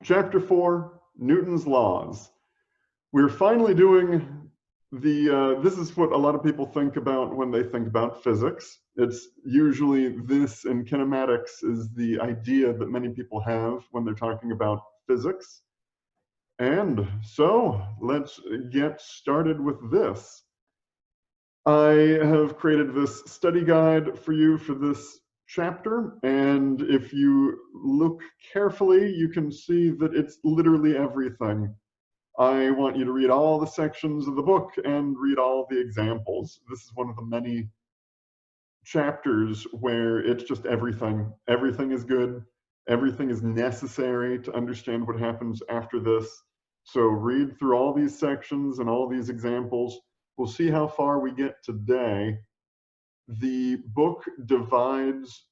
Chapter 4, Newton's Laws. We're finally doing this is what a lot of people think about when they think about physics. It's usually this, and kinematics is the idea that many people have when they're talking about physics. And so let's get started with this. I have created this study guide for you for this chapter, and if you look carefully, you can see that it's literally everything. I want you to read all the sections of the book and read all the examples. This is one of the many chapters where it's just everything. Everything is good. Everything is necessary to understand what happens after this. So read through all these sections and all these examples. We'll see how far we get today. The book divides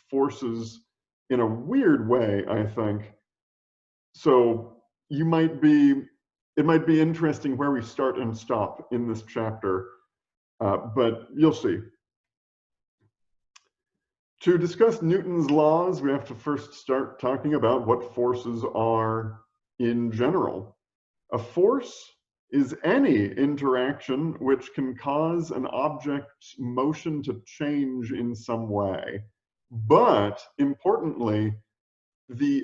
forces in a weird way, I think. So it might be interesting where we start and stop in this chapter, but you'll see. To discuss Newton's laws, we have to first start talking about what forces are in general. A force is any interaction which can cause an object's motion to change in some way. But importantly,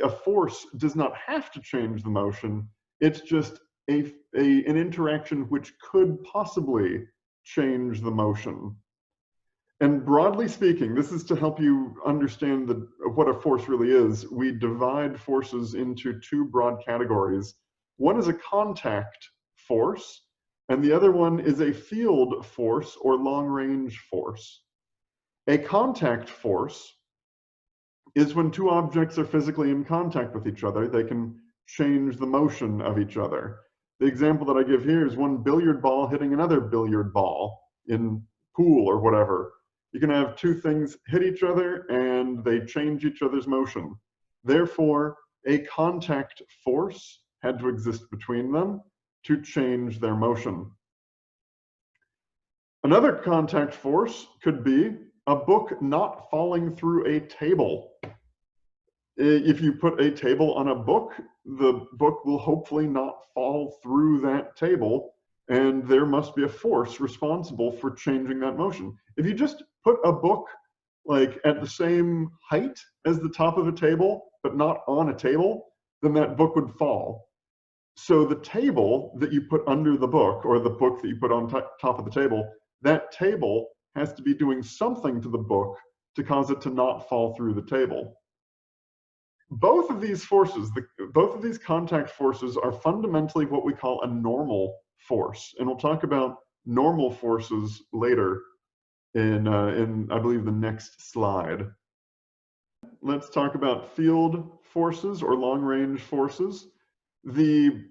a force does not have to change the motion. It's just an interaction which could possibly change the motion. And broadly speaking, this is to help you understand what a force really is. We divide forces into two broad categories. One is a contact force, and the other one is a field force or long-range force. A contact force is when two objects are physically in contact with each other. They can change the motion of each other. The example that I give here is one billiard ball hitting another billiard ball in pool or whatever. You can have two things hit each other and they change each other's motion. Therefore, a contact force had to exist between them to change their motion. Another contact force could be a book not falling through a table. If you put a table on a book, the book will hopefully not fall through that table, and there must be a force responsible for changing that motion. If you just put a book like at the same height as the top of a table, but not on a table, then that book would fall. So the table that you put under the book, or the book that you put on top of the table, that table has to be doing something to the book to cause it to not fall through the table. Both of these forces, both of these contact forces, are fundamentally what we call a normal force. And we'll talk about normal forces later in I believe, the next slide. Let's talk about field forces or long-range forces. The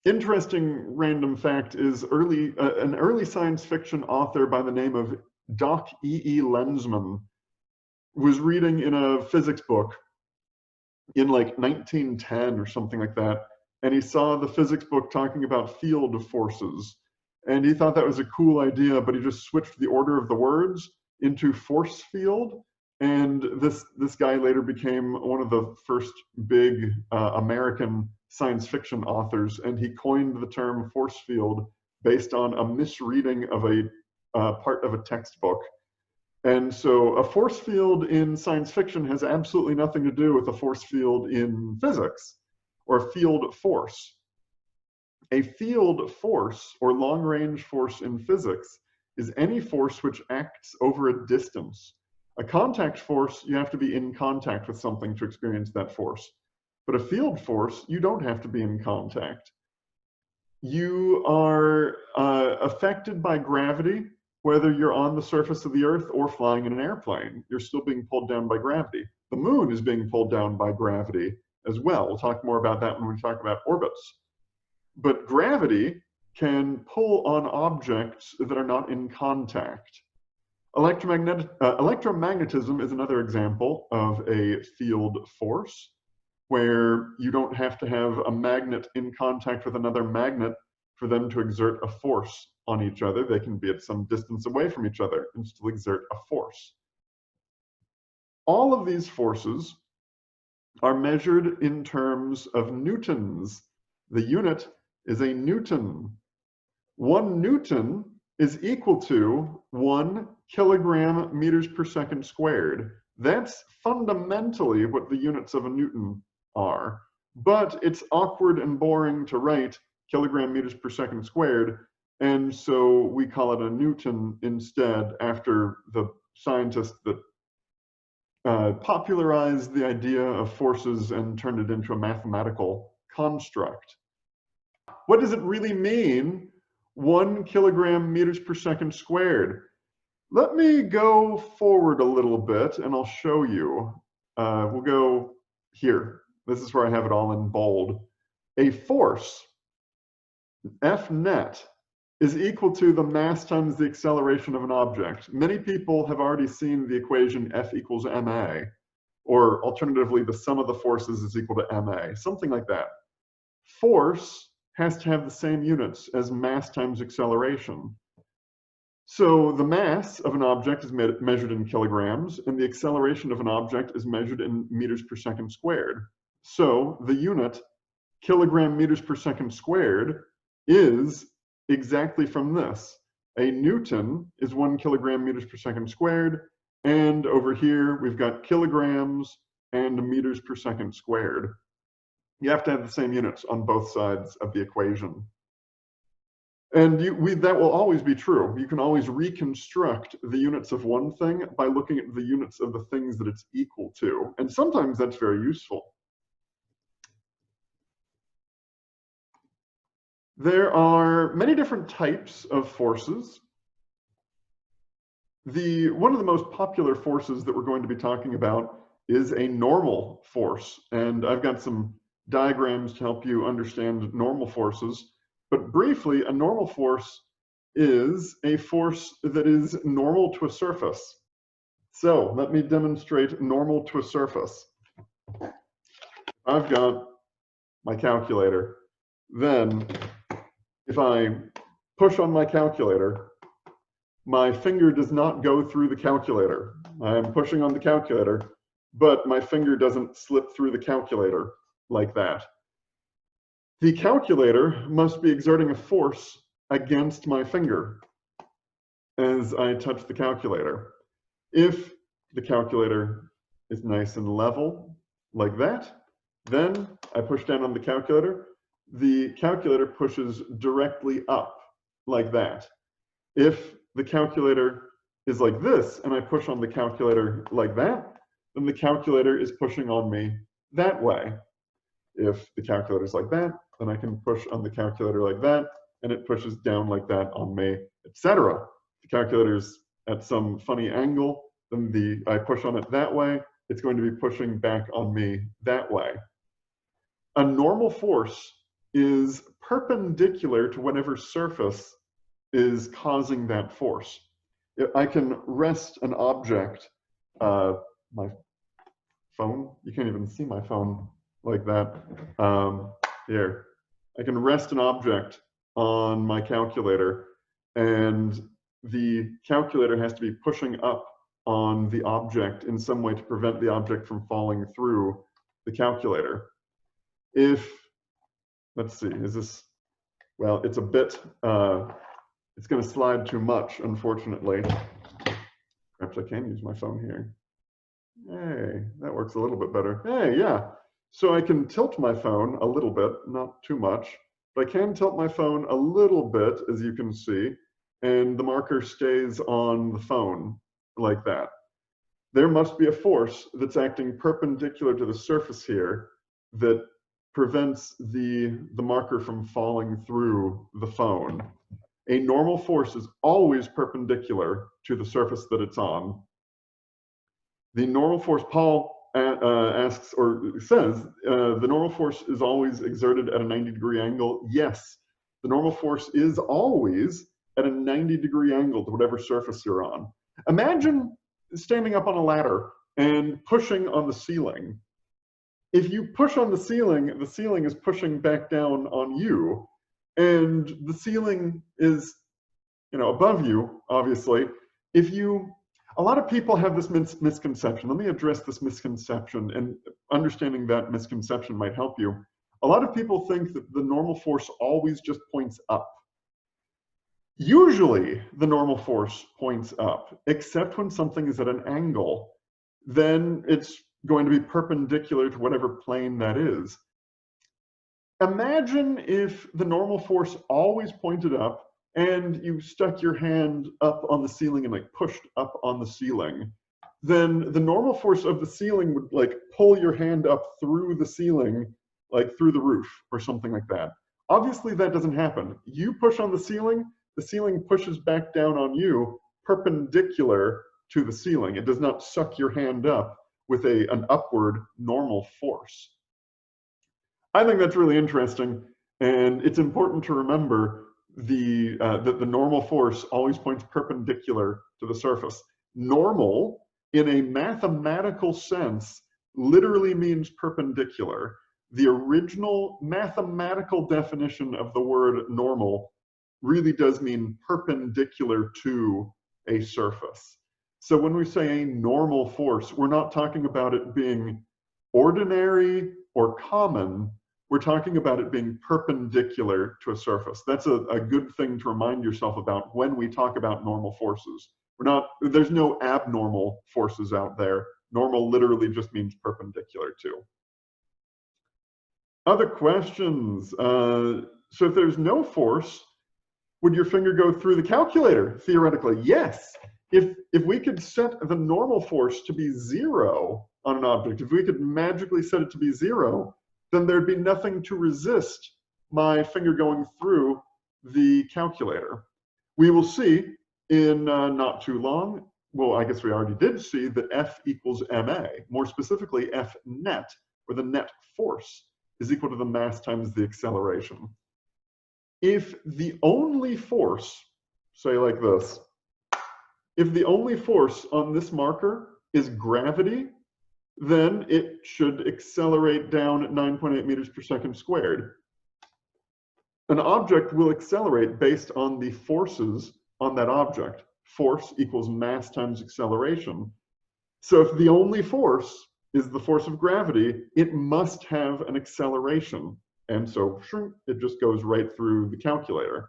interesting random fact is an early science fiction author by the name of Doc E.E. Lensman was reading in a physics book in like 1910 or something like that, and he saw the physics book talking about field forces, and he thought that was a cool idea, but he just switched the order of the words into force field, and this guy later became one of the first big American science fiction authors, and he coined the term force field based on a misreading of a part of a textbook. And so a force field in science fiction has absolutely nothing to do with a force field in physics, or a field force. A field force, or long-range force in physics, is any force which acts over a distance. A contact force, you have to be in contact with something to experience that force. But a field force, you don't have to be in contact. You are affected by gravity, whether you're on the surface of the Earth or flying in an airplane. You're still being pulled down by gravity. The moon is being pulled down by gravity as well. We'll talk more about that when we talk about orbits. But gravity can pull on objects that are not in contact. Electromagnetism is another example of a field force, where you don't have to have a magnet in contact with another magnet for them to exert a force on each other. They can be at some distance away from each other and still exert a force. All of these forces are measured in terms of newtons. The unit is a newton. 1 newton is equal to 1 kilogram meters per second squared. That's fundamentally what the units of a newton are. But it's awkward and boring to write kilogram meters per second squared, and so we call it a newton instead, after the scientist that popularized the idea of forces and turned it into a mathematical construct. What does it really mean, 1 kilogram meters per second squared? Let me go forward a little bit and I'll show you. We'll go here. This is where I have it all in bold. A force, F net, is equal to the mass times the acceleration of an object. Many people have already seen the equation F equals ma, or alternatively, the sum of the forces is equal to ma, something like that. Force has to have the same units as mass times acceleration. So the mass of an object is measured in kilograms, and the acceleration of an object is measured in meters per second squared. So the unit, kilogram meters per second squared, is exactly from this. A newton is 1 kilogram meters per second squared, and over here we've got kilograms and meters per second squared. You have to have the same units on both sides of the equation. And that will always be true. You can always reconstruct the units of one thing by looking at the units of the things that it's equal to. And sometimes that's very useful. There are many different types of forces. One of the most popular forces that we're going to be talking about is a normal force. And I've got some diagrams to help you understand normal forces. But briefly, a normal force is a force that is normal to a surface. So let me demonstrate normal to a surface. I've got my calculator. Then if I push on my calculator, my finger does not go through the calculator. I'm pushing on the calculator, but my finger doesn't slip through the calculator like that. The calculator must be exerting a force against my finger as I touch the calculator. If the calculator is nice and level like that, then I push down on the calculator pushes directly up like that. If the calculator is like this and I push on the calculator like that, then the calculator is pushing on me that way. If the calculator is like that, then I can push on the calculator like that, and it pushes down like that on me, etc. The calculator is at some funny angle, then I push on it that way, it's going to be pushing back on me that way. A normal force is perpendicular to whatever surface is causing that force. I can rest an object, my phone, you can't even see my phone like that. Here, I can rest an object on my calculator, and the calculator has to be pushing up on the object in some way to prevent the object from falling through the calculator. Let's see, is this, well, it's a bit, it's going to slide too much, unfortunately. Perhaps I can use my phone here. Hey, that works a little bit better. Hey, yeah. So I can tilt my phone a little bit, not too much, but I can tilt my phone a little bit, as you can see, and the marker stays on the phone like that. There must be a force that's acting perpendicular to the surface here that prevents the marker from falling through the phone. A normal force is always perpendicular to the surface that it's on. The normal force, Paul asks or says, the normal force is always exerted at a 90-degree angle. Yes, the normal force is always at a 90-degree angle to whatever surface you're on. Imagine standing up on a ladder and pushing on the ceiling. If you push on the ceiling is pushing back down on you, and the ceiling is, above you, obviously. A lot of people have this misconception. Let me address this misconception, and understanding that misconception might help you. A lot of people think that the normal force always just points up. Usually, the normal force points up, except when something is at an angle. Then it's going to be perpendicular to whatever plane that is. Imagine if the normal force always pointed up and you stuck your hand up on the ceiling and like pushed up on the ceiling. Then the normal force of the ceiling would like pull your hand up through the ceiling, like through the roof or something like that. Obviously that doesn't happen. You push on the ceiling pushes back down on you perpendicular to the ceiling. It does not suck your hand up with an upward normal force. I think that's really interesting, and it's important to remember that the normal force always points perpendicular to the surface. Normal, in a mathematical sense, literally means perpendicular. The original mathematical definition of the word normal really does mean perpendicular to a surface. So when we say a normal force, we're not talking about it being ordinary or common. We're talking about it being perpendicular to a surface. That's a good thing to remind yourself about when we talk about normal forces. There's no abnormal forces out there. Normal literally just means perpendicular to. Other questions? So if there's no force, would your finger go through the calculator? Theoretically, yes. If we could set the normal force to be 0 on an object, if we could magically set it to be 0, then there'd be nothing to resist my finger going through the calculator. We will see in not too long, well, I guess we already did see that F equals ma, more specifically F net, where the net force is equal to the mass times the acceleration. If the only force, say like this, if the only force on this marker is gravity, then it should accelerate down at 9.8 meters per second squared. An object will accelerate based on the forces on that object. Force equals mass times acceleration. So if the only force is the force of gravity, it must have an acceleration. And so it just goes right through the calculator.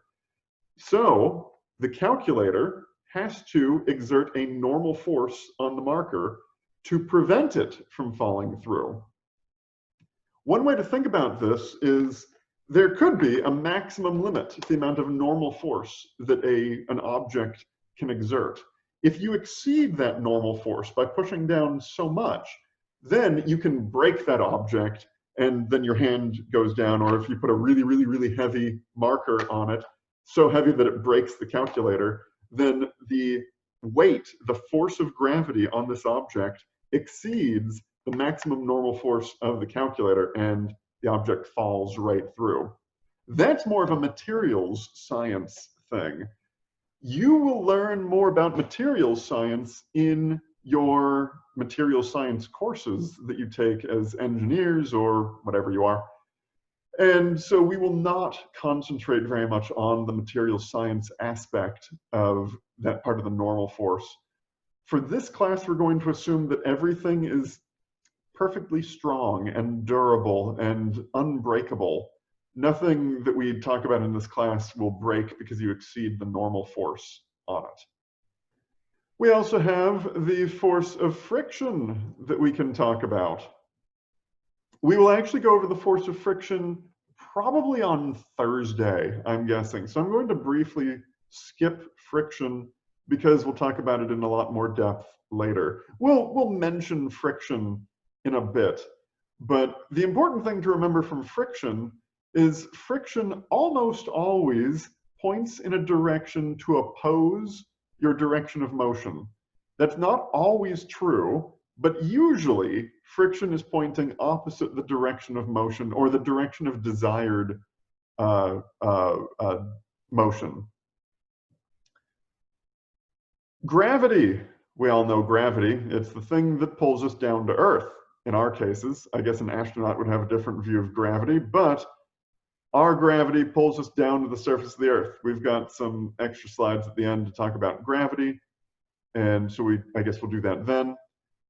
So the calculator has to exert a normal force on the marker to prevent it from falling through. One way to think about this is there could be a maximum limit to the amount of normal force that an object can exert. If you exceed that normal force by pushing down so much, then you can break that object and then your hand goes down, or if you put a really, really, really heavy marker on it, so heavy that it breaks the calculator, then the weight, the force of gravity on this object exceeds the maximum normal force of the calculator and the object falls right through. That's more of a materials science thing. You will learn more about materials science in your materials science courses that you take as engineers or whatever you are. And so we will not concentrate very much on the materials science aspect of that part of the normal force. For this class, we're going to assume that everything is perfectly strong and durable and unbreakable. Nothing that we talk about in this class will break because you exceed the normal force on it. We also have the force of friction that we can talk about. We will actually go over the force of friction probably on Thursday, I'm guessing. So I'm going to briefly skip friction because we'll talk about it in a lot more depth later. We'll mention friction in a bit, but the important thing to remember from friction is friction almost always points in a direction to oppose your direction of motion. That's not always true, but usually friction is pointing opposite the direction of motion or the direction of desired motion. Gravity. We all know gravity. It's the thing that pulls us down to Earth. In our cases, I guess an astronaut would have a different view of gravity, but our gravity pulls us down to the surface of the Earth. We've got some extra slides at the end to talk about gravity. And so I guess we'll do that then.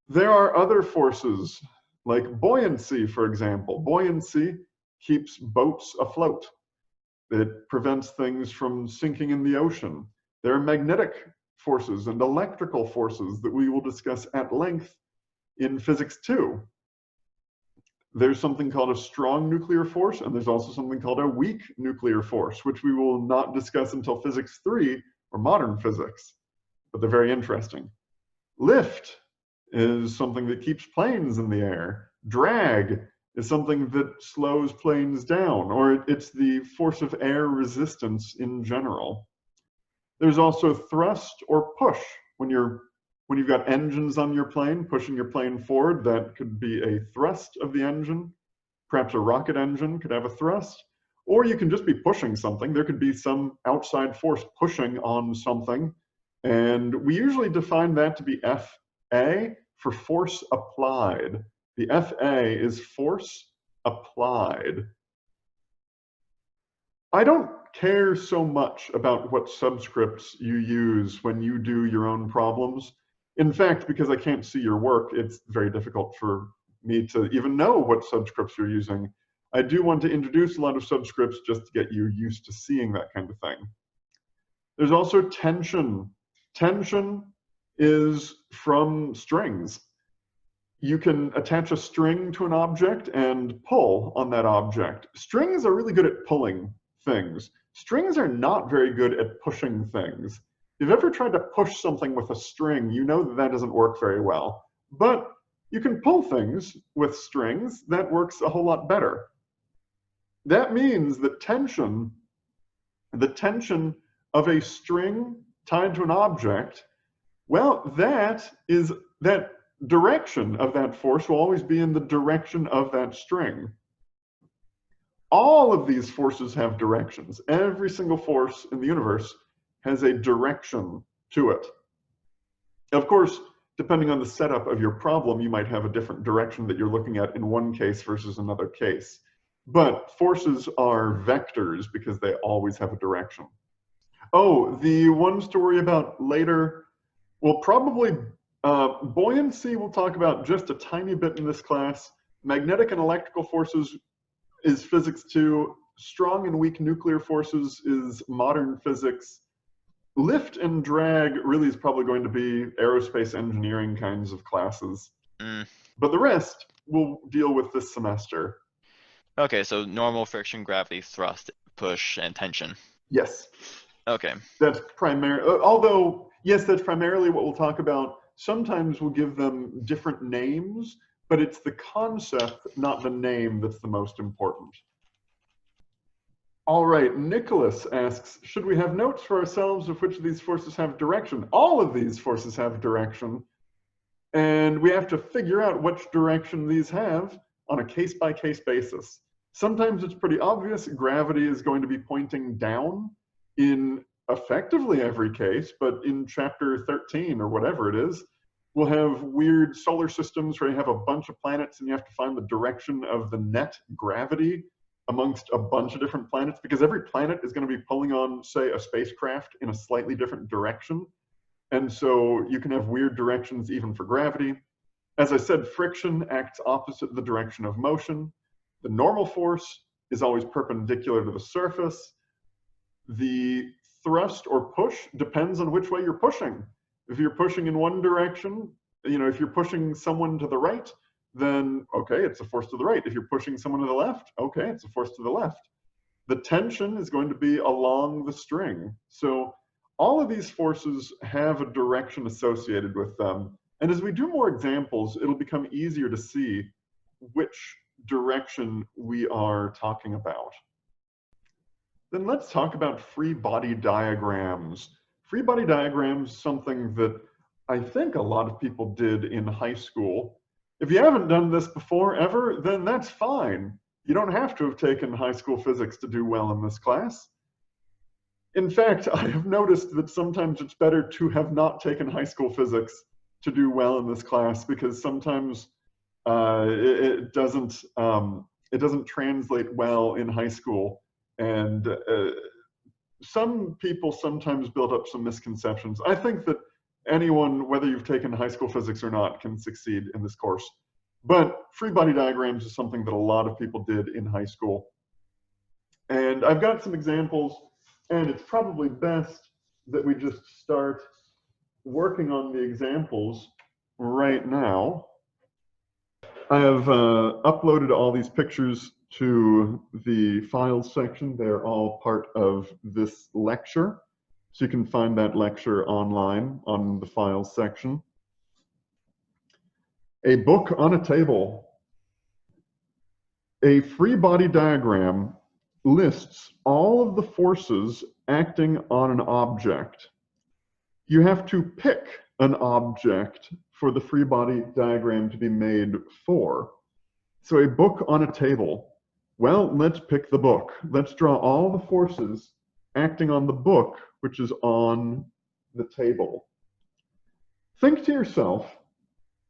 There are other forces, like buoyancy, for example. Buoyancy keeps boats afloat. It prevents things from sinking in the ocean. There are magnetic forces and electrical forces that we will discuss at length in Physics 2. There's something called a strong nuclear force, and there's also something called a weak nuclear force, which we will not discuss until Physics 3, or modern physics, but they're very interesting. Lift is something that keeps planes in the air. Drag is something that slows planes down, or it's the force of air resistance in general. There's also thrust or push. When you've got engines on your plane, pushing your plane forward, that could be a thrust of the engine. Perhaps a rocket engine could have a thrust. Or you can just be pushing something. There could be some outside force pushing on something. And we usually define that to be FA for force applied. The FA is force applied. I don't care so much about what subscripts you use when you do your own problems. In fact, because I can't see your work, it's very difficult for me to even know what subscripts you're using. I do want to introduce a lot of subscripts just to get you used to seeing that kind of thing. There's also tension. Tension is from strings. You can attach a string to an object and pull on that object. Strings are really good at pulling things. Strings are not very good at pushing things. If you've ever tried to push something with a string, you know that that doesn't work very well. But you can pull things with strings. That works a whole lot better. That means that tension, the tension of a string tied to an object, well, that direction of that force will always be in the direction of that string. All of these forces have directions. Every single force in the universe has a direction to it. Of course, depending on the setup of your problem, you might have a different direction that you're looking at in one case versus another case. But forces are vectors because they always have a direction. Oh, the ones to worry about later, well, probably buoyancy we'll talk about just a tiny bit in this class. Magnetic and electrical forces is Physics 2. Strong and weak nuclear forces is modern physics. Lift and drag really is probably going to be aerospace engineering kinds of classes. But the rest we'll deal with this semester. Okay, so normal, friction, gravity, thrust, push, and tension. Yes. Okay. That's although, yes, that's primarily what we'll talk about. Sometimes we'll give them different names, but it's the concept, not the name, that's the most important. All right, Nicholas asks, should we have notes for ourselves of which of these forces have direction? All of these forces have direction, and we have to figure out which direction these have on a case-by-case basis. Sometimes it's pretty obvious. Gravity is going to be pointing down in effectively every case, but in chapter 13 or whatever it is, we'll have weird solar systems where you have a bunch of planets and you have to find the direction of the net gravity amongst a bunch of different planets, because every planet is going to be pulling on, say, a spacecraft in a slightly different direction. And so you can have weird directions even for gravity. As I said, friction acts opposite the direction of motion. The normal force is always perpendicular to the surface. The thrust or push depends on which way you're pushing. If you're pushing in one direction, if you're pushing someone to the right, then okay, it's a force to the right. If you're pushing someone to the left, okay, it's a force to the left. The tension is going to be along the string. So all of these forces have a direction associated with them. And as we do more examples, it'll become easier to see which direction we are talking about. Then let's talk about free body diagrams. Free body diagrams, something that I think a lot of people did in high school. If you haven't done this before ever, then that's fine. You don't have to have taken high school physics to do well in this class. In fact, I have noticed that sometimes it's better to have not taken high school physics to do well in this class, because sometimes it doesn't translate well in high school. And some people sometimes build up some misconceptions. I think that anyone, whether you've taken high school physics or not, can succeed in this course. But free body diagrams is something that a lot of people did in high school. And I've got some examples, and it's probably best that we just start working on the examples right now. I have uploaded all these pictures to the files section. They're all part of this lecture. So you can find that lecture online on the files section. A book on a table. A free body diagram lists all of the forces acting on an object. You have to pick an object for the free body diagram to be made for. So a book on a table. Well, let's pick the book. Let's draw all the forces acting on the book, which is on the table. Think to yourself,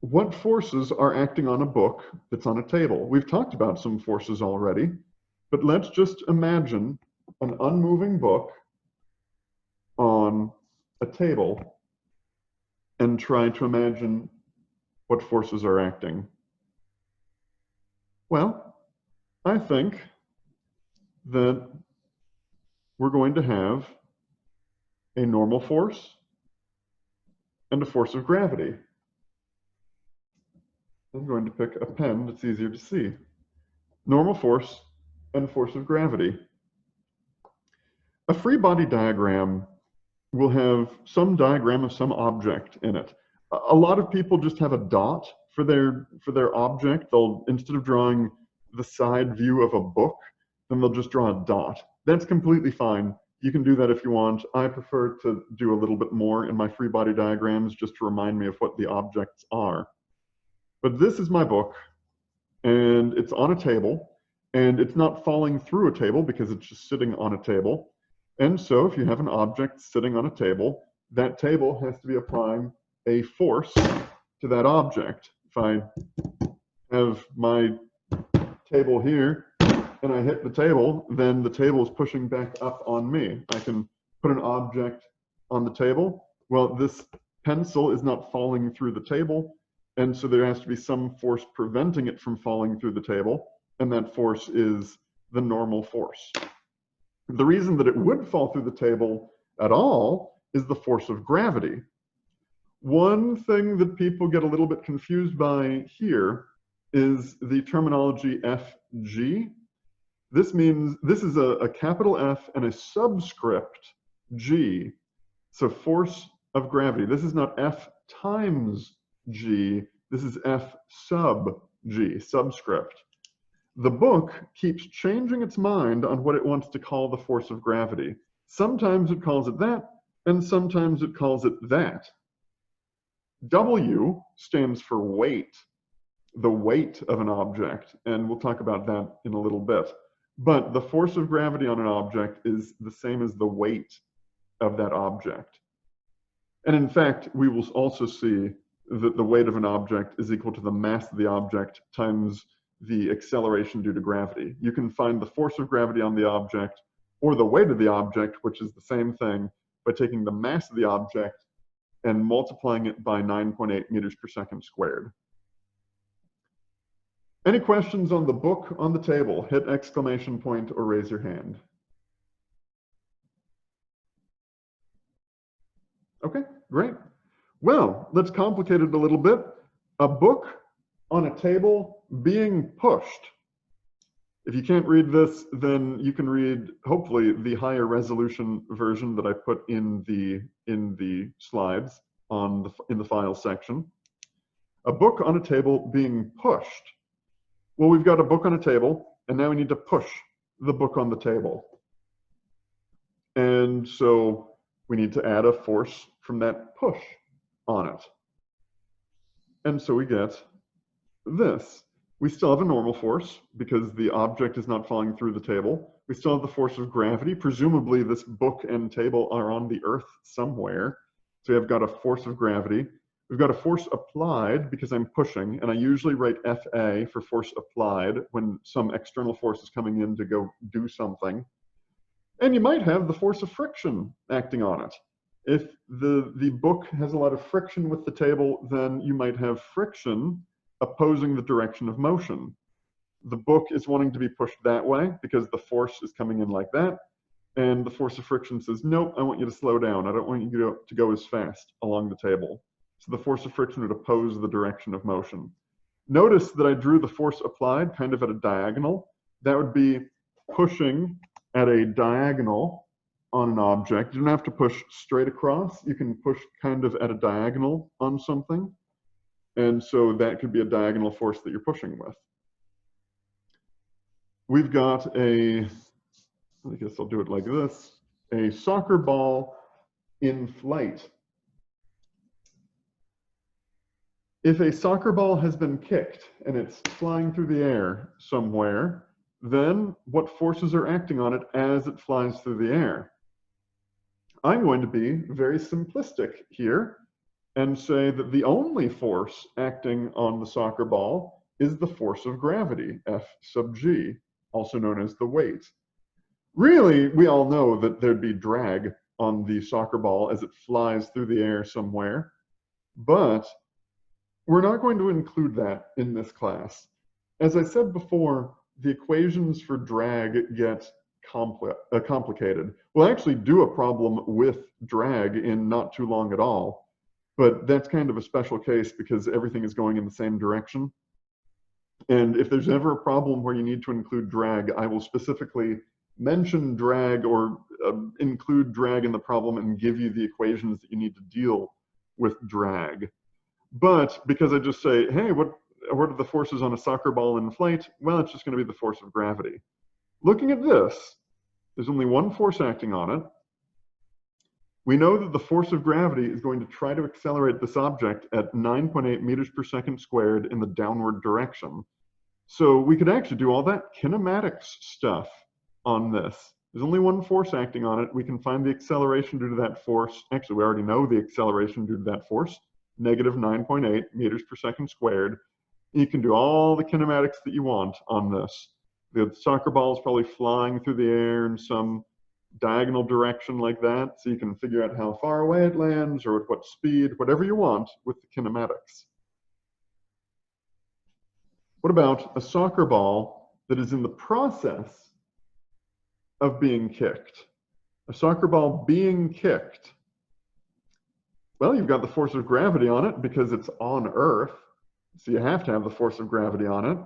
what forces are acting on a book that's on a table? We've talked about some forces already, but let's just imagine an unmoving book on a table and try to imagine what forces are acting. Well, I think that we're going to have a normal force and a force of gravity. I'm going to pick a pen that's easier to see. Normal force and force of gravity. A free body diagram will have some diagram of some object in it. A lot of people just have a dot for their object. They'll, instead of drawing the side view of a book, then they'll just draw a dot. That's completely fine. You can do that if you want. I prefer to do a little bit more in my free body diagrams just to remind me of what the objects are. But this is my book, and it's on a table, and it's not falling through a table because it's just sitting on a table. And so if you have an object sitting on a table, that table has to be applying a force to that object. If I have my table here and I hit the table, then the table is pushing back up on me. I can put an object on the table. Well, this pencil is not falling through the table, and so there has to be some force preventing it from falling through the table, and that force is the normal force. The reason that it would fall through the table at all is the force of gravity. One thing that people get a little bit confused by here is the terminology Fg. This means this is a capital F and a subscript G. So force of gravity. This is not F times G. This is F sub G, subscript. The book keeps changing its mind on what it wants to call the force of gravity. Sometimes it calls it that, and sometimes it calls it that. W stands for weight, the weight of an object, and we'll talk about that in a little bit. But the force of gravity on an object is the same as the weight of that object. And in fact, we will also see that the weight of an object is equal to the mass of the object times the acceleration due to gravity. You can find the force of gravity on the object or the weight of the object, which is the same thing, by taking the mass of the object and multiplying it by 9.8 meters per second squared. Any questions on the book on the table? Hit exclamation point or raise your hand. Okay, great. Well, let's complicate it a little bit. A book on a table being pushed. If you can't read this, then you can read, hopefully, the higher resolution version that I put in the slides in the file section. A book on a table being pushed. Well, we've got a book on a table, and now we need to push the book on the table. And so we need to add a force from that push on it. And so we get this. We still have a normal force because the object is not falling through the table. We still have the force of gravity. Presumably this book and table are on the earth somewhere. So we've got a force of gravity. We've got a force applied because I'm pushing, and I usually write FA for force applied when some external force is coming in to go do something. And you might have the force of friction acting on it. If the book has a lot of friction with the table, then you might have friction opposing the direction of motion. The book is wanting to be pushed that way because the force is coming in like that. And the force of friction says, nope, I want you to slow down. I don't want you to go as fast along the table. So the force of friction would oppose the direction of motion. Notice that I drew the force applied kind of at a diagonal. That would be pushing at a diagonal on an object. You don't have to push straight across. You can push kind of at a diagonal on something. And so that could be a diagonal force that you're pushing with. We've got I guess I'll do it like this, a soccer ball in flight. If a soccer ball has been kicked and it's flying through the air somewhere, then what forces are acting on it as it flies through the air? I'm going to be very simplistic here and say that the only force acting on the soccer ball is the force of gravity, F sub g, also known as the weight. Really, we all know that there'd be drag on the soccer ball as it flies through the air somewhere, but we're not going to include that in this class. As I said before, the equations for drag get complicated. We'll actually do a problem with drag in not too long at all, but that's kind of a special case because everything is going in the same direction. And if there's ever a problem where you need to include drag, I will specifically mention drag or include drag in the problem and give you the equations that you need to deal with drag. But because I just say, hey, what are the forces on a soccer ball in flight? Well, it's just going to be the force of gravity. Looking at this, there's only one force acting on it. We know that the force of gravity is going to try to accelerate this object at 9.8 meters per second squared in the downward direction. So we could actually do all that kinematics stuff on this. There's only one force acting on it. We can find the acceleration due to that force. Actually, we already know the acceleration due to that force, negative 9.8 meters per second squared. You can do all the kinematics that you want on this. The soccer ball is probably flying through the air in some diagonal direction like that, so you can figure out how far away it lands or at what speed, whatever you want with the kinematics. What about a soccer ball that is in the process of being kicked? A soccer ball being kicked. Well, you've got the force of gravity on it because it's on Earth, so you have to have the force of gravity on it.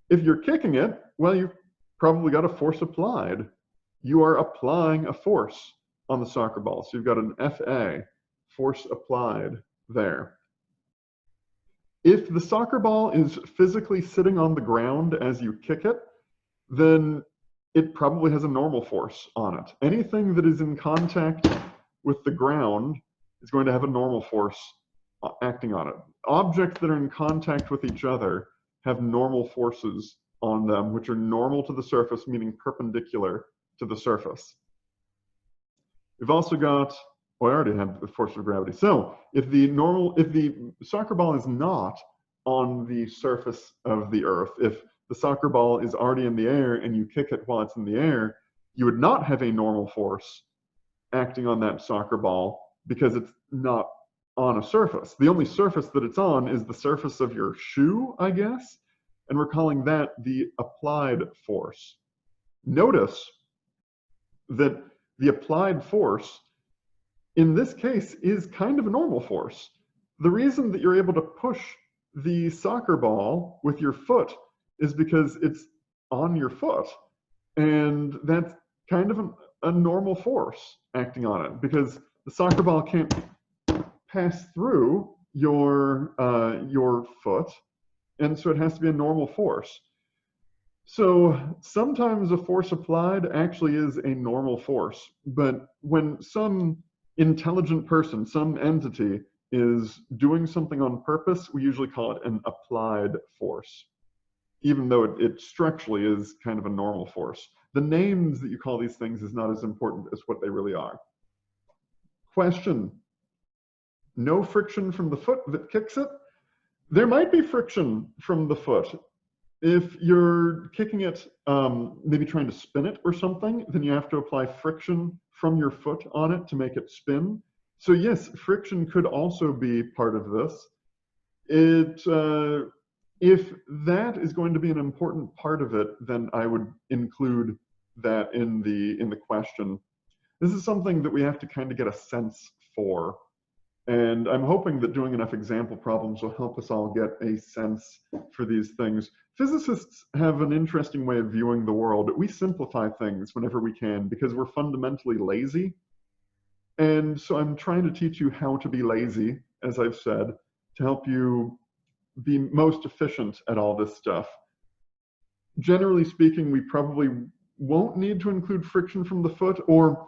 If you're kicking it, well, you've probably got a force applied. You are applying a force on the soccer ball, so you've got an FA, force applied there. If the soccer ball is physically sitting on the ground as you kick it, then it probably has a normal force on it. Anything that is in contact with the ground is going to have a normal force acting on it. Objects that are in contact with each other have normal forces on them, which are normal to the surface, meaning perpendicular to the surface. We've also got, well, I already had the force of gravity. So if the soccer ball is not on the surface of the Earth, if the soccer ball is already in the air and you kick it while it's in the air, you would not have a normal force acting on that soccer ball because it's not on a surface. The only surface that it's on is the surface of your shoe, I guess, and we're calling that the applied force. Notice that the applied force in this case is kind of a normal force. The reason that you're able to push the soccer ball with your foot is because it's on your foot, and that's kind of a normal force acting on it because the soccer ball can't pass through your foot, and so it has to be a normal force. So sometimes a force applied actually is a normal force, but when some intelligent person, some entity is doing something on purpose, we usually call it an applied force, even though it structurally is kind of a normal force. The names that you call these things is not as important as what they really are. Question: no friction from the foot that kicks it? There might be friction from the foot. If you're kicking it, maybe trying to spin it or something, then you have to apply friction from your foot on it to make it spin. So yes, friction could also be part of this. If that is going to be an important part of it, then I would include that in the question. This is something that we have to kind of get a sense for. And I'm hoping that doing enough example problems will help us all get a sense for these things. Physicists have an interesting way of viewing the world. We simplify things whenever we can because we're fundamentally lazy. And so I'm trying to teach you how to be lazy, as I've said, to help you be most efficient at all this stuff. Generally speaking, we probably won't need to include friction from the foot, or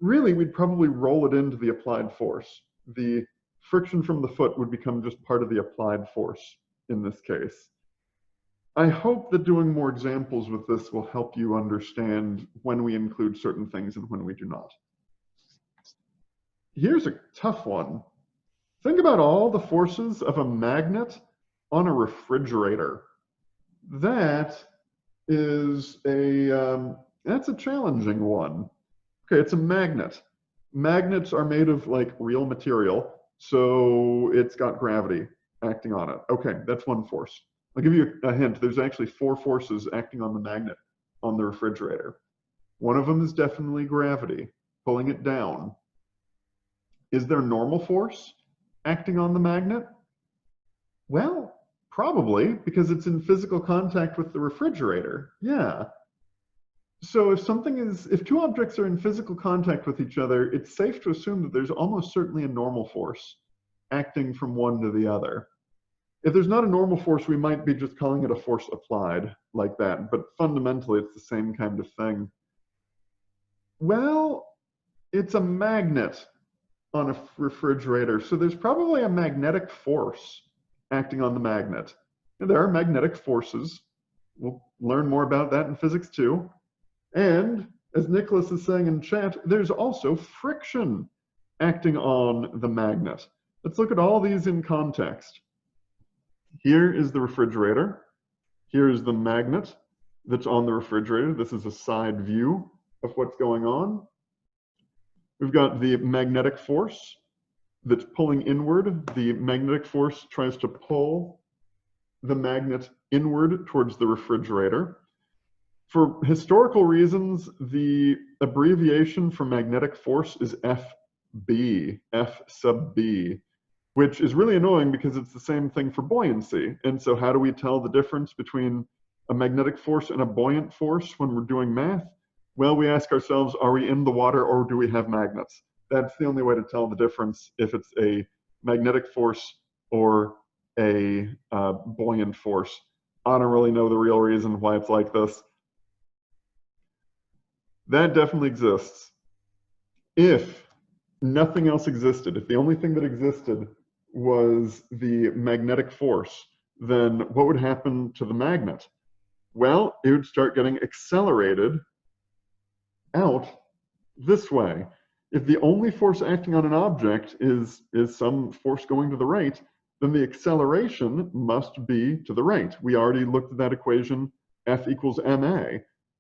really we'd probably roll it into the applied force. The friction from the foot would become just part of the applied force in this case. I hope that doing more examples with this will help you understand when we include certain things and when we do not. Here's a tough one. Think about all the forces of a magnet on a refrigerator. That is that's a challenging one. Okay, it's a magnet. Magnets are made of like real material, so it's got gravity acting on it. Okay, that's one force. I'll give you a hint. There's actually 4 forces acting on the magnet on the refrigerator. One of them is definitely gravity, pulling it down. Is there normal force acting on the magnet? Well, probably, because it's in physical contact with the refrigerator. Yeah. So if 2 objects are in physical contact with each other, it's safe to assume that there's almost certainly a normal force acting from one to the other. If there's not a normal force, we might be just calling it a force applied like that, but fundamentally it's the same kind of thing. Well, it's a magnet on a refrigerator, so there's probably a magnetic force acting on the magnet. And there are magnetic forces. We'll learn more about that in physics too. And as Nicholas is saying in chat, there's also friction acting on the magnet. Let's look at all these in context. Here is the refrigerator. Here is the magnet that's on the refrigerator. This is a side view of what's going on. We've got the magnetic force that's pulling inward. The magnetic force tries to pull the magnet inward towards the refrigerator. For historical reasons, the abbreviation for magnetic force is FB, F sub B, which is really annoying because it's the same thing for buoyancy. And so how do we tell the difference between a magnetic force and a buoyant force when we're doing math? Well, we ask ourselves, are we in the water or do we have magnets? That's the only way to tell the difference if it's a magnetic force or a buoyant force. I don't really know the real reason why it's like this. That definitely exists. If nothing else existed, if the only thing that existed was the magnetic force, then what would happen to the magnet? Well, it would start getting accelerated out this way. If the only force acting on an object is some force going to the right, then the acceleration must be to the right. We already looked at that equation, F equals ma.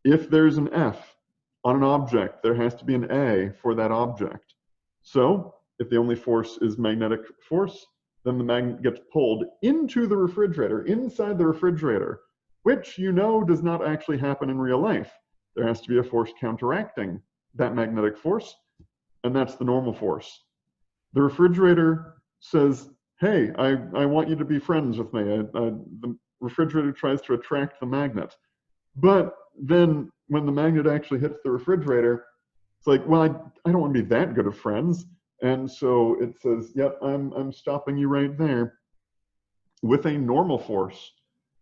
If there's an F on an object, there has to be an A for that object. So if the only force is magnetic force, then the magnet gets pulled into the refrigerator, inside the refrigerator, which you know does not actually happen in real life. There has to be a force counteracting that magnetic force, and that's the normal force. The refrigerator says, hey, I want you to be friends with me. The refrigerator tries to attract the magnet. But then when the magnet actually hits the refrigerator, it's like, well, I don't want to be that good of friends. And so it says, yep, I'm stopping you right there with a normal force.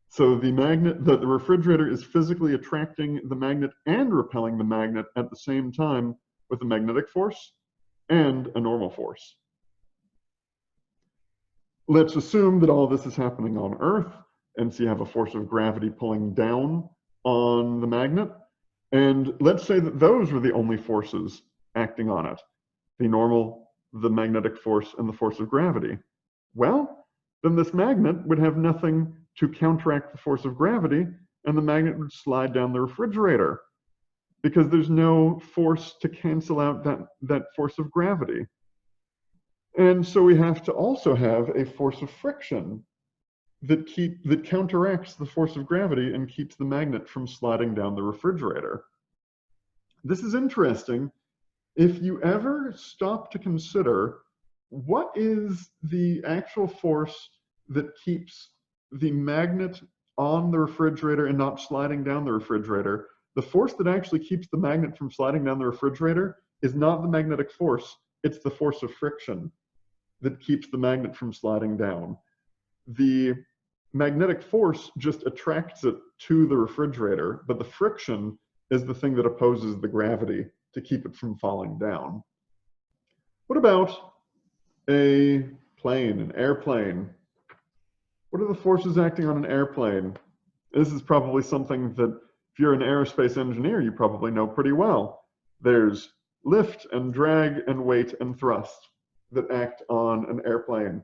So the refrigerator is physically attracting the magnet and repelling the magnet at the same time with a magnetic force and a normal force. Let's assume that all this is happening on Earth, and so you have a force of gravity pulling down on the magnet. And let's say that those were the only forces acting on it, the normal, the magnetic force, and the force of gravity. Well, then this magnet would have nothing to counteract the force of gravity, and the magnet would slide down the refrigerator because there's no force to cancel out that force of gravity. And so we have to also have a force of friction that counteracts the force of gravity and keeps the magnet from sliding down the refrigerator. This is interesting. If you ever stop to consider what is the actual force that keeps the magnet on the refrigerator and not sliding down the refrigerator, the force that actually keeps the magnet from sliding down the refrigerator is not the magnetic force, it's the force of friction that keeps the magnet from sliding down. The magnetic force just attracts it to the refrigerator, but the friction is the thing that opposes the gravity to keep it from falling down. What about a plane, an airplane? What are the forces acting on an airplane? This is probably something that if you're an aerospace engineer, you probably know pretty well. There's lift and drag and weight and thrust that act on an airplane.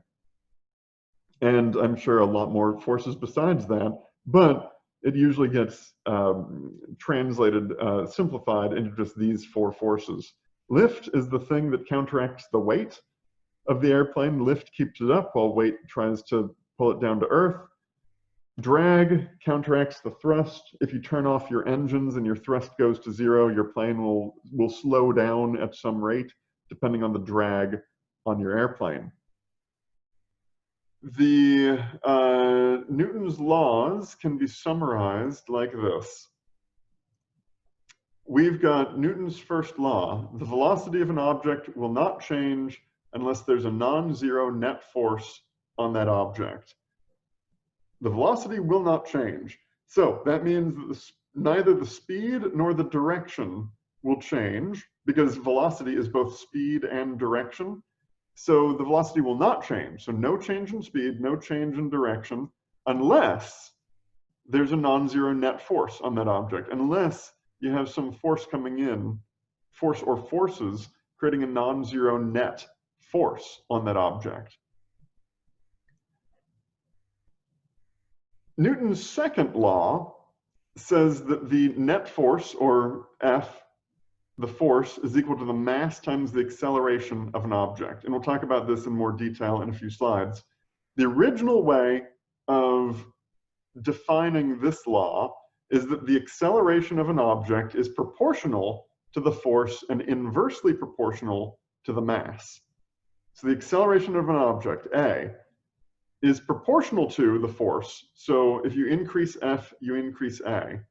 And I'm sure a lot more forces besides that, but it usually gets translated, simplified into just these four forces. Lift is the thing that counteracts the weight of the airplane. Lift keeps it up while weight tries to pull it down to earth. Drag counteracts the thrust. If you turn off your engines and your thrust goes to zero, your plane will slow down at some rate, depending on the drag on your airplane. The Newton's laws can be summarized like this. We've got Newton's first law. The velocity of an object will not change unless there's a non-zero net force on that object. The velocity will not change. So that means that neither the speed nor the direction will change, because velocity is both speed and direction. So the velocity will not change. So no change in speed, no change in direction, unless there's a non-zero net force on that object, unless you have some force coming in, force or forces, creating a non-zero net force on that object. Newton's second law says that the net force, or F, the force, is equal to the mass times the acceleration of an object. And we'll talk about this in more detail in a few slides. The original way of defining this law is that the acceleration of an object is proportional to the force and inversely proportional to the mass. So the acceleration of an object, A, is proportional to the force. So if you increase F, you increase A.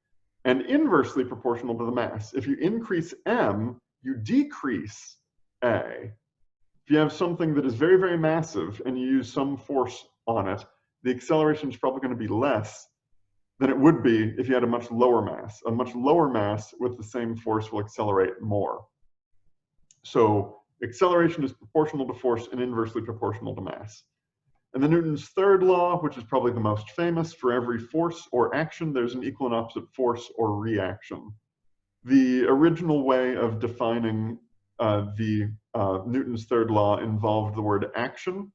And inversely proportional to the mass. If you increase m, you decrease a. If you have something that is very, very massive and you use some force on it, the acceleration is probably going to be less than it would be if you had a much lower mass. A much lower mass with the same force will accelerate more. So acceleration is proportional to force and inversely proportional to mass. And then Newton's third law, which is probably the most famous, for every force or action, there's an equal and opposite force or reaction. The original way of defining Newton's third law involved the word action.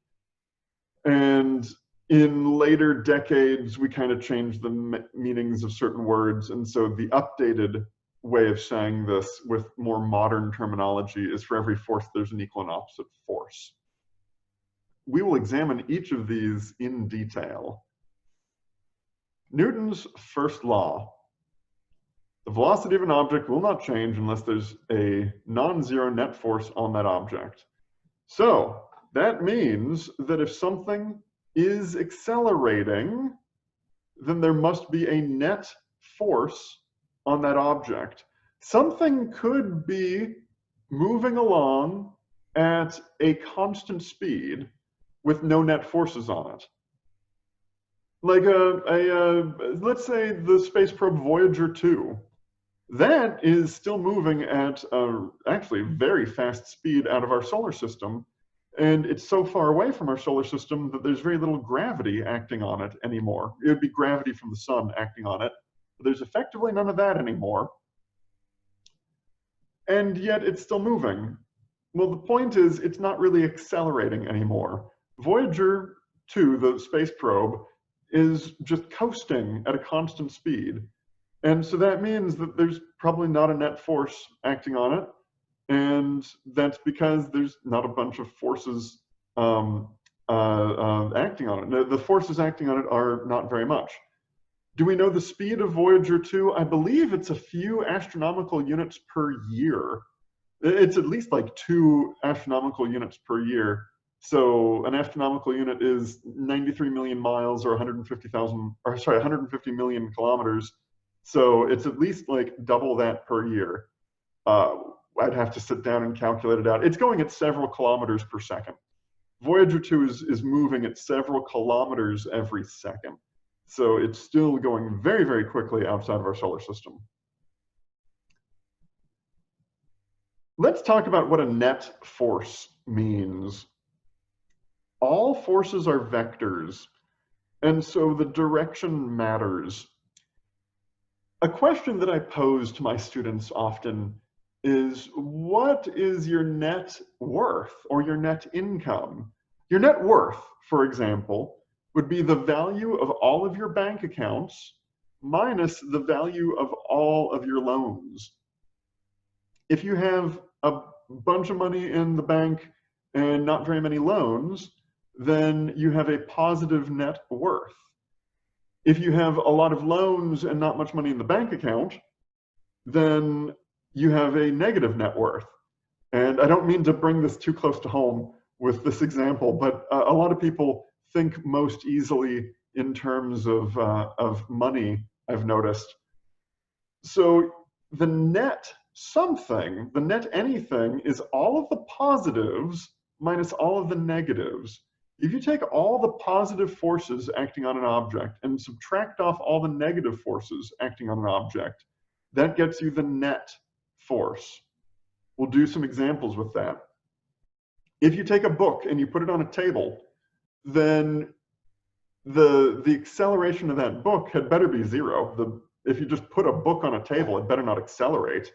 And in later decades, we kind of changed the meanings of certain words. And so the updated way of saying this with more modern terminology is for every force, there's an equal and opposite force. We will examine each of these in detail. Newton's first law. The velocity of an object will not change unless there's a non-zero net force on that object. So that means that if something is accelerating, then there must be a net force on that object. Something could be moving along at a constant speed with no net forces on it. Like let's say the space probe Voyager 2. That is still moving at actually very fast speed out of our solar system. And it's so far away from our solar system that there's very little gravity acting on it anymore. It would be gravity from the sun acting on it. But there's effectively none of that anymore. And yet it's still moving. Well, the point is it's not really accelerating anymore. Voyager 2, the space probe, is just coasting at a constant speed. And so that means that there's probably not a net force acting on it. And that's because there's not a bunch of forces acting on it. Now, the forces acting on it are not very much. Do we know the speed of Voyager 2? I believe it's a few astronomical units per year. It's at least like 2 astronomical units per year. So an astronomical unit is 93 million miles or 150 million kilometers. So it's at least like double that per year. I'd have to sit down and calculate it out. It's going at several kilometers per second. Voyager 2 is moving at several kilometers every second. So it's still going very, very quickly outside of our solar system. Let's talk about what a net force means. All forces are vectors, and so the direction matters. A question that I pose to my students often is, what is your net worth or your net income? Your net worth, for example, would be the value of all of your bank accounts minus the value of all of your loans. If you have a bunch of money in the bank and not very many loans, then you have a positive net worth. If you have a lot of loans and not much money in the bank account, then you have a negative net worth. And I don't mean to bring this too close to home with this example, but a lot of people think most easily in terms of money, I've noticed. So the net something, the net anything, is all of the positives minus all of the negatives. If you take all the positive forces acting on an object and subtract off all the negative forces acting on an object, that gets you the net force. We'll do some examples with that. If you take a book and you put it on a table, then the acceleration of that book had better be 0. If you just put a book on a table, it better not accelerate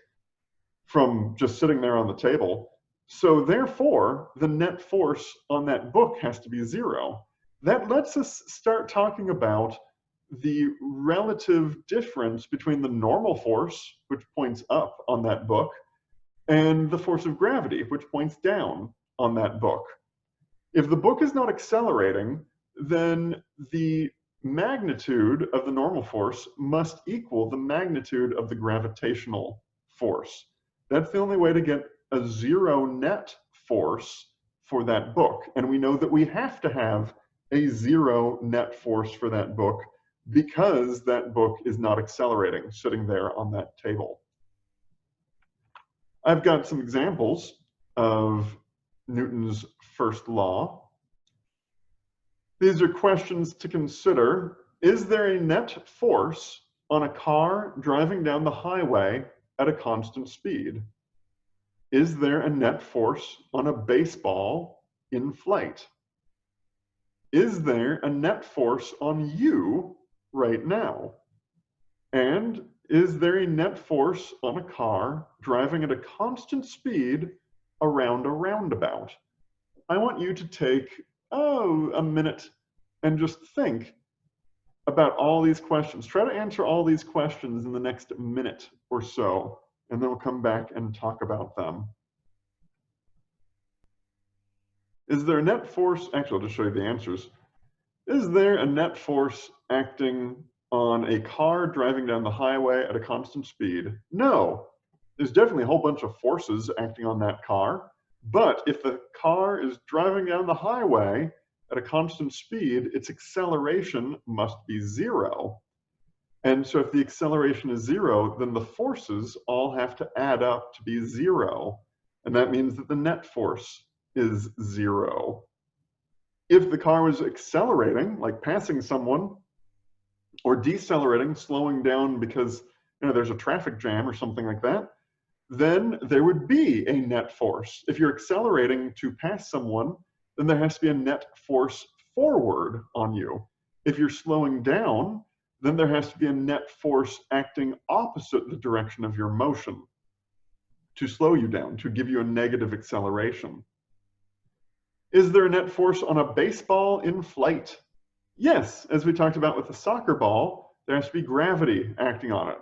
from just sitting there on the table. So therefore, the net force on that book has to be 0. That lets us start talking about the relative difference between the normal force, which points up on that book, and the force of gravity, which points down on that book. If the book is not accelerating, then the magnitude of the normal force must equal the magnitude of the gravitational force. That's the only way to get a 0 net force for that book. And we know that we have to have a 0 net force for that book because that book is not accelerating, sitting there on that table. I've got some examples of Newton's first law. These are questions to consider. Is there a net force on a car driving down the highway at a constant speed? Is there a net force on a baseball in flight? Is there a net force on you right now? And is there a net force on a car driving at a constant speed around a roundabout? I want you to take, a minute and just think about all these questions. Try to answer all these questions in the next minute or so, and then we'll come back and talk about them. Is there a net force? Actually, I'll just show you the answers. Is there a net force acting on a car driving down the highway at a constant speed? No. There's definitely a whole bunch of forces acting on that car, but if the car is driving down the highway at a constant speed, its acceleration must be 0. And so if the acceleration is 0, then the forces all have to add up to be 0. And that means that the net force is 0. If the car was accelerating, like passing someone, or decelerating, slowing down because there's a traffic jam or something like that, then there would be a net force. If you're accelerating to pass someone, then there has to be a net force forward on you. If you're slowing down, then there has to be a net force acting opposite the direction of your motion to slow you down, to give you a negative acceleration. Is there a net force on a baseball in flight? Yes, as we talked about with the soccer ball, there has to be gravity acting on it.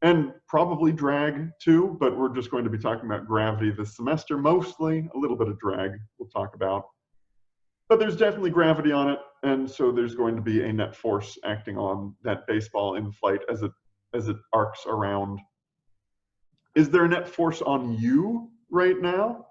And probably drag too, but we're just going to be talking about gravity this semester, mostly a little bit of drag we'll talk about. but there's definitely gravity on it, and so there's going to be a net force acting on that baseball in flight as it arcs around. Is there a net force on you right now?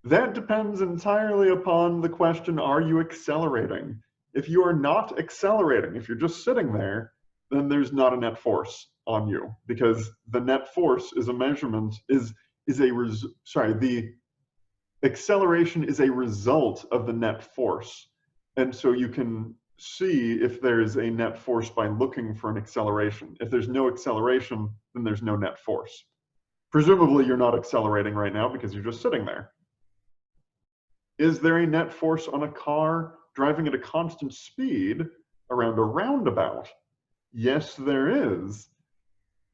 That depends entirely upon the question, are you accelerating? If you are not accelerating, if you're just sitting there, then there's not a net force on you, because the net force is a measurement, the acceleration is a result of the net force. And so you can see if there's a net force by looking for an acceleration. If there's no acceleration, then there's no net force. Presumably you're not accelerating right now because you're just sitting there. Is there a net force on a car driving at a constant speed around a roundabout? Yes, there is.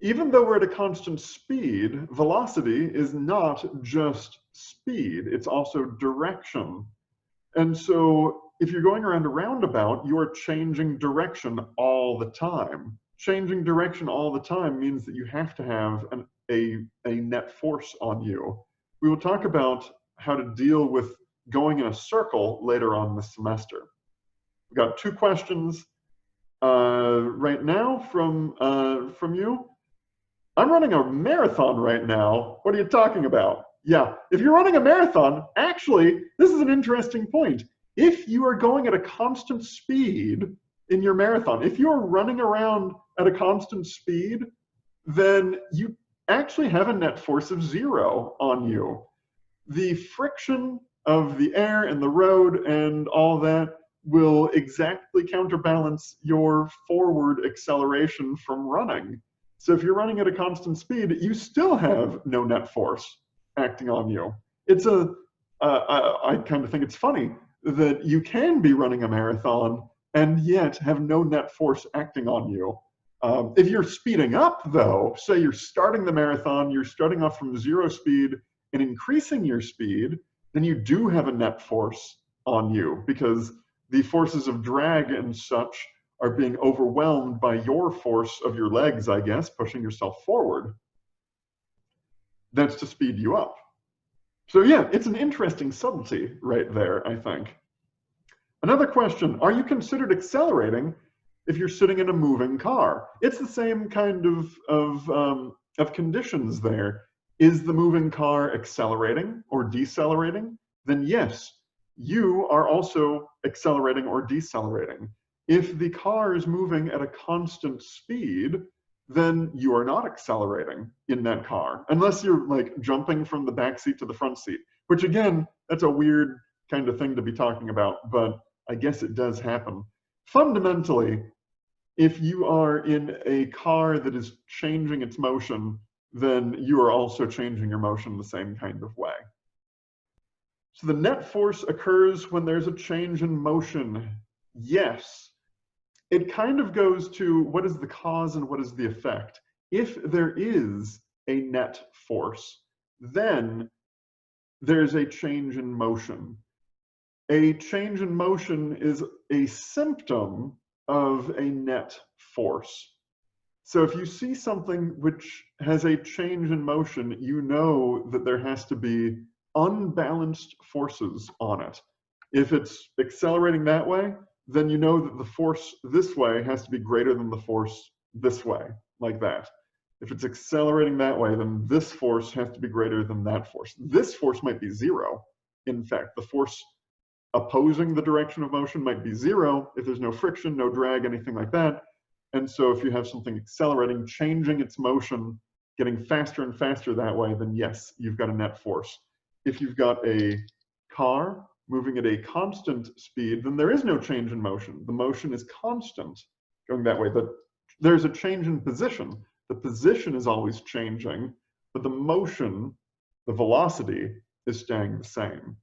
Even though we're at a constant speed, velocity is not just speed, it's also direction. And so if you're going around a roundabout, you are changing direction all the time. Changing direction all the time means that you have to have a net force on you. We will talk about how to deal with going in a circle later on this semester. We've got 2 questions right now from you. I'm running a marathon right now. What are you talking about? Yeah, if you're running a marathon, actually, this is an interesting point. If you are going at a constant speed in your marathon, if you're running around at a constant speed, then you actually have a net force of 0 on you. The friction of the air and the road and all that will exactly counterbalance your forward acceleration from running. So if you're running at a constant speed, you still have no net force acting on you. It's I kind of think it's funny that you can be running a marathon and yet have no net force acting on you. If you're speeding up though, say you're starting the marathon, you're starting off from 0 speed and increasing your speed, then you do have a net force on you because the forces of drag and such are being overwhelmed by your force of your legs, I guess, pushing yourself forward. That's to speed you up. So yeah, it's an interesting subtlety right there, I think. Another question, are you considered accelerating if you're sitting in a moving car? It's the same kind of conditions there. Is the moving car accelerating or decelerating? Then yes, you are also accelerating or decelerating. If the car is moving at a constant speed, then you are not accelerating in that car, unless you're like jumping from the back seat to the front seat, which again, that's a weird kind of thing to be talking about, but I guess it does happen. Fundamentally, if you are in a car that is changing its motion, then you are also changing your motion the same kind of way. So the net force occurs when there's a change in motion. Yes. It kind of goes to what is the cause and what is the effect. If there is a net force, then there's a change in motion. A change in motion is a symptom of a net force. So if you see something which has a change in motion, you know that there has to be unbalanced forces on it. If it's accelerating that way, then you know that the force this way has to be greater than the force this way, like that. If it's accelerating that way, then this force has to be greater than that force. This force might be 0. In fact, the force opposing the direction of motion might be 0 if there's no friction, no drag, anything like that. And so if you have something accelerating, changing its motion, getting faster and faster that way, then yes, you've got a net force. If you've got a car moving at a constant speed, then there is no change in motion. The motion is constant going that way, but there's a change in position. The position is always changing, but the motion, the velocity, is staying the same.